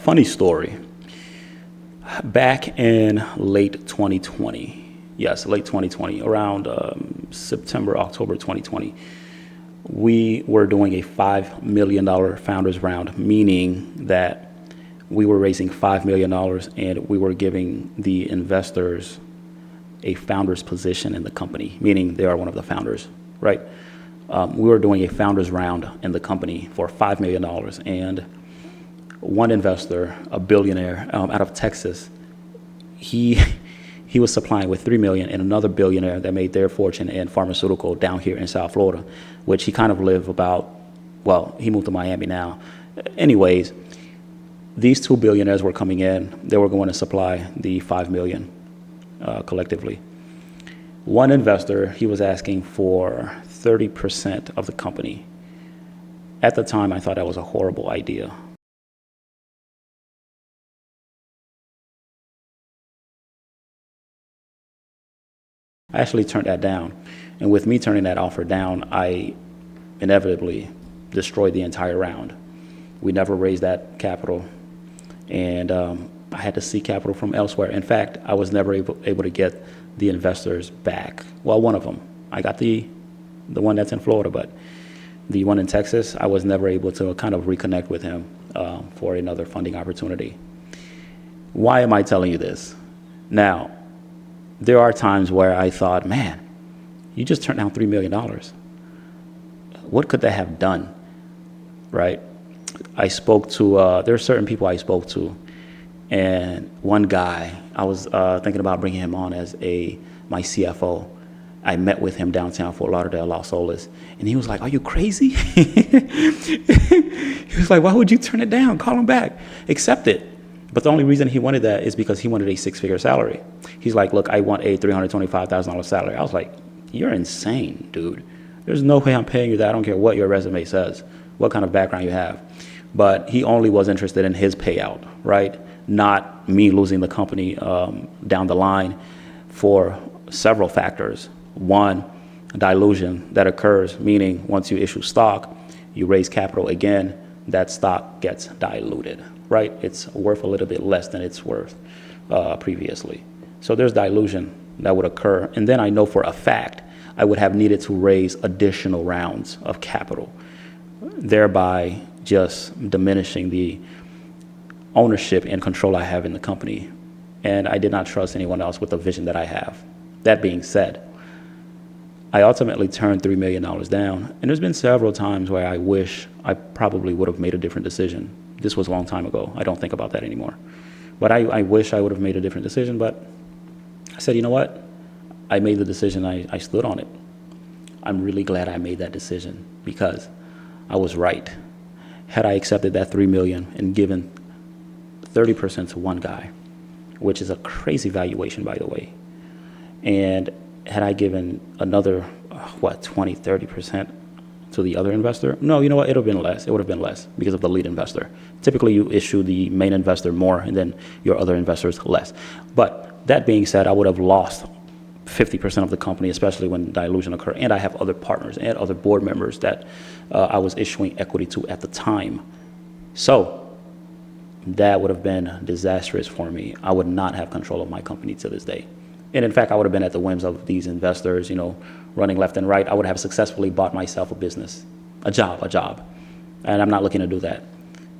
Funny story. Back in late 2020, yes, late 2020, around September, October 2020, we were doing a $5 million founders round, meaning that we were raising $5 million and we were giving the investors a founder's position in the company, meaning they are one of the founders, right? We were doing a founders round in the company for $5 million, and one investor, a billionaire out of Texas, he was supplying with $3 million, and another billionaire that made their fortune in pharmaceutical down here in South Florida, which he kind of lived about, well, he moved to Miami now. Anyways, these two billionaires were coming in. They were going to supply the $5 million collectively. One investor, he was asking for 30% of the company. At the time, I thought that was a horrible idea. I actually turned that down. And with me turning that offer down, I inevitably destroyed the entire round. We never raised that capital. And I had to seek capital from elsewhere. In fact, I was never able to get the investors back. Well, one of them. I got the one that's in Florida, but the one in Texas, I was never able to kind of reconnect with him for another funding opportunity. Why am I telling you this? Now, there are times where I thought, man, you just turned down $3 million. What could they have done, right? I spoke to, there are certain people I spoke to, and one guy, I was thinking about bringing him on as my CFO. I met with him downtown Fort Lauderdale, Los Olas, and he was like, are you crazy? He was like, why would you turn it down? Call him back. Accept it. But the only reason he wanted that is because he wanted a six-figure salary. He's like, look, I want a $325,000 salary. I was like, you're insane, dude. There's no way I'm paying you that. I don't care what your resume says, what kind of background you have. But he only was interested in his payout, right? Not me losing the company down the line for several factors. One, dilution that occurs, meaning once you issue stock, you raise capital again, that stock gets diluted, right? It's worth a little bit less than it's worth previously. So there's dilution that would occur. And then I know for a fact I would have needed to raise additional rounds of capital, thereby just diminishing the ownership and control I have in the company. And I did not trust anyone else with the vision that I have. That being said, I ultimately turned $3 million down. And there's been several times where I wish I probably would have made a different decision. This was a long time ago. I don't think about that anymore. But I wish I would have made a different decision. But I said, you know what? I made the decision. I stood on it. I'm really glad I made that decision because I was right. Had I accepted that $3 million and given 30% to one guy, which is a crazy valuation, by the way, and had I given another, 20, 30% to the other investor? No, you know what? It would have been less. It would have been less because of the lead investor. Typically, you issue the main investor more and then your other investors less. But that being said, I would have lost 50% of the company, especially when dilution occurred. And I have other partners and other board members that I was issuing equity to at the time. So that would have been disastrous for me. I would not have control of my company to this day. And in fact, I would have been at the whims of these investors, running left and right. I would have successfully bought myself a business, a job. And I'm not looking to do that.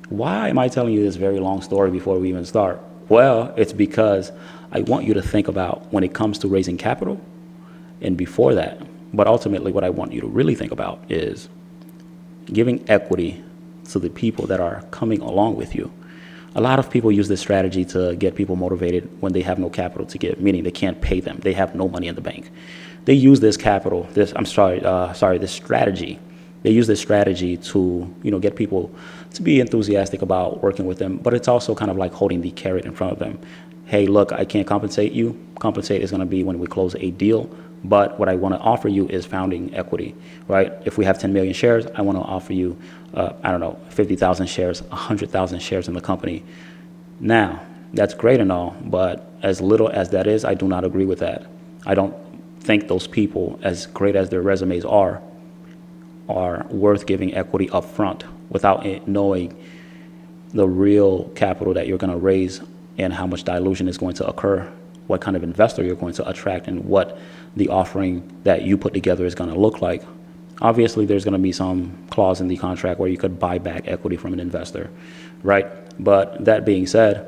Why am I telling you this very long story before we even start? Well, it's because I want you to think about when it comes to raising capital and before that. But ultimately, what I want you to really think about is giving equity to the people that are coming along with you. A lot of people use this strategy to get people motivated when they have no capital to give, meaning they can't pay them. They have no money in the bank. They use this strategy. They use this strategy to, get people to be enthusiastic about working with them. But it's also kind of like holding the carrot in front of them. Hey, look, I can't compensate you. Compensate is going to be when we close a deal. But what I want to offer you is founding equity, right? If we have 10 million shares, I want to offer you, 50,000 shares, 100,000 shares in the company. Now, that's great and all, but as little as that is, I do not agree with that. I don't think those people, as great as their resumes are worth giving equity up front without knowing the real capital that you're going to raise and how much dilution is going to occur, what kind of investor you're going to attract, and what the offering that you put together is going to look like. Obviously, there's going to be some clause in the contract where you could buy back equity from an investor, right? But that being said,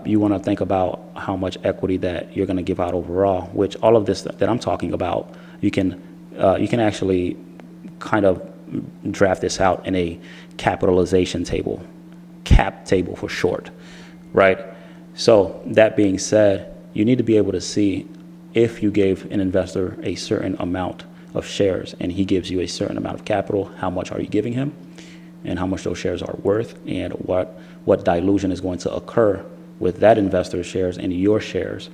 you want to think about how much equity that you're going to give out overall, which all of this that I'm talking about, you can actually kind of draft this out in a capitalization table, cap table for short, right? So that being said, you need to be able to see if you gave an investor a certain amount of shares and he gives you a certain amount of capital, how much are you giving him and how much those shares are worth, and what dilution is going to occur with that investor's shares and your shares,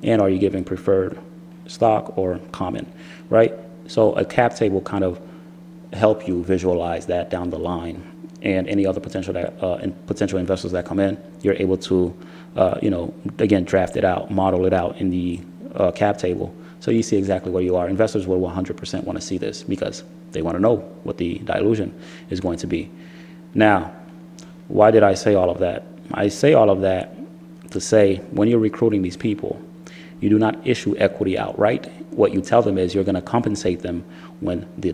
and are you giving preferred stock or common, right? So a cap table kind of help you visualize that down the line, and any other potential investors that come in, you're able to, again, draft it out, model it out in the cap table, so you see exactly where you are. Investors will 100% want to see this because they want to know what the dilution is going to be. Now, why did I say all of that? I say all of that to say when you're recruiting these people, you do not issue equity outright. What you tell them is you're going to compensate them when the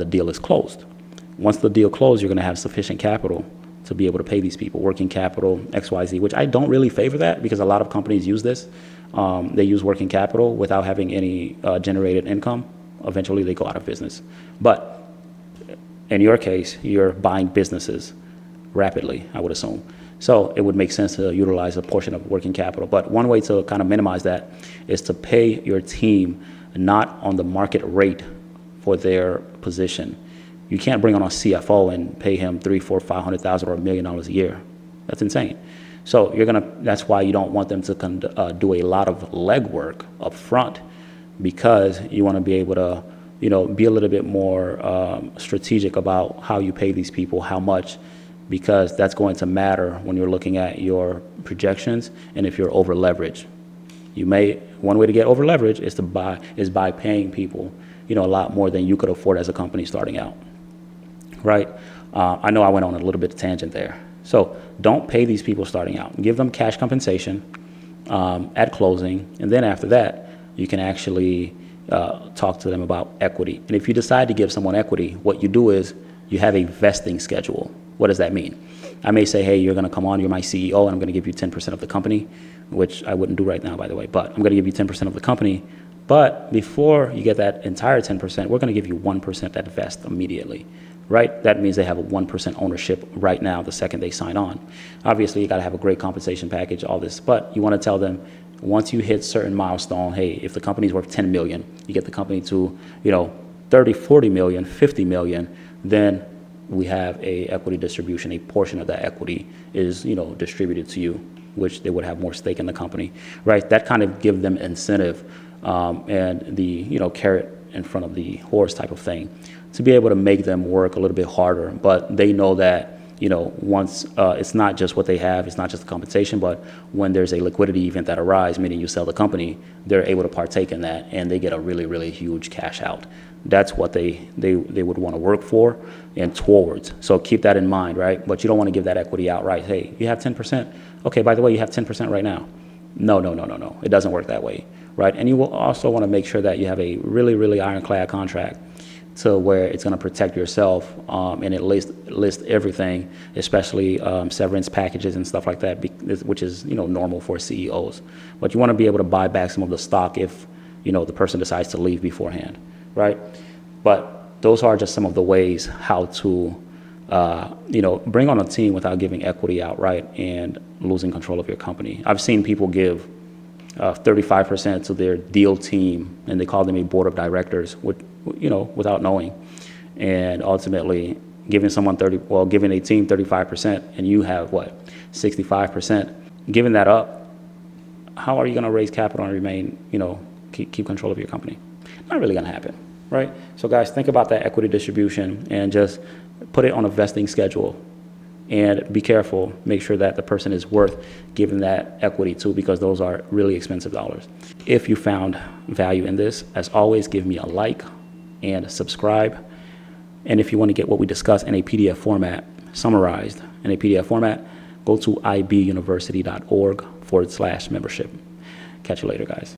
deal is closed. Once the deal closed, you're going to have sufficient capital to be able to pay these people, working capital, XYZ, which I don't really favor that because a lot of companies use this. They use working capital without having any generated income. Eventually, they go out of business. But in your case, you're buying businesses rapidly, I would assume. So it would make sense to utilize a portion of working capital. But one way to kind of minimize that is to pay your team not on the market rate for their position. You can't bring on a CFO and pay him $300,000, $400,000, $500,000 or $1 million a year. That's insane. So that's why you don't want them to do a lot of legwork up front, because you want to be able to, be a little bit more strategic about how you pay these people, how much, because that's going to matter when you're looking at your projections and if you're over leveraged. One way to get over leveraged is by paying people, a lot more than you could afford as a company starting out, right? I know I went on a little bit of tangent there. So don't pay these people starting out. Give them cash compensation at closing, and then after that, you can actually talk to them about equity. And if you decide to give someone equity, what you do is you have a vesting schedule. What does that mean? I may say, hey, you're going to come on, you're my CEO, and I'm going to give you 10% of the company, which I wouldn't do right now, by the way, but I'm going to give you 10% of the company. But before you get that entire 10%, we're going to give you 1% that vests immediately, right? That means they have a 1% ownership right now the second they sign on. Obviously, you got to have a great compensation package, all this, but you want to tell them once you hit certain milestone, hey, if the company's worth 10 million, you get the company to, 30, 40 million, 50 million, then we have a equity distribution. A portion of that equity is, distributed to you, which they would have more stake in the company, right? That kind of give them incentive and the, carrot in front of the horse type of thing to be able to make them work a little bit harder. But they know that, once it's not just what they have, it's not just the compensation, but when there's a liquidity event that arises, meaning you sell the company, they're able to partake in that and they get a really, really huge cash out. That's what they would want to work for and towards. So keep that in mind, right? But you don't want to give that equity outright. Hey, you have 10%? Okay, by the way, you have 10% right now. No. It doesn't work that way, right? And you will also want to make sure that you have a really, really ironclad contract to where it's going to protect yourself and it lists everything, especially severance packages and stuff like that, which is normal for CEOs. But you want to be able to buy back some of the stock if the person decides to leave beforehand, right? But those are just some of the ways how to bring on a team without giving equity outright and losing control of your company. I've seen people give 35% to their deal team, and they call them a board of directors, without knowing, and ultimately giving giving a team 35%, and you have 65%. Giving that up, how are you going to raise capital and remain, keep control of your company? Not really going to happen, right? So guys, think about that equity distribution and just put it on a vesting schedule. And be careful, make sure that the person is worth giving that equity to, because those are really expensive dollars. If you found value in this, as always, give me a like and subscribe. And if you want to get what we discussed in a PDF format, summarized, in a PDF format, go to ibuniversity.org/membership. Catch you later, guys.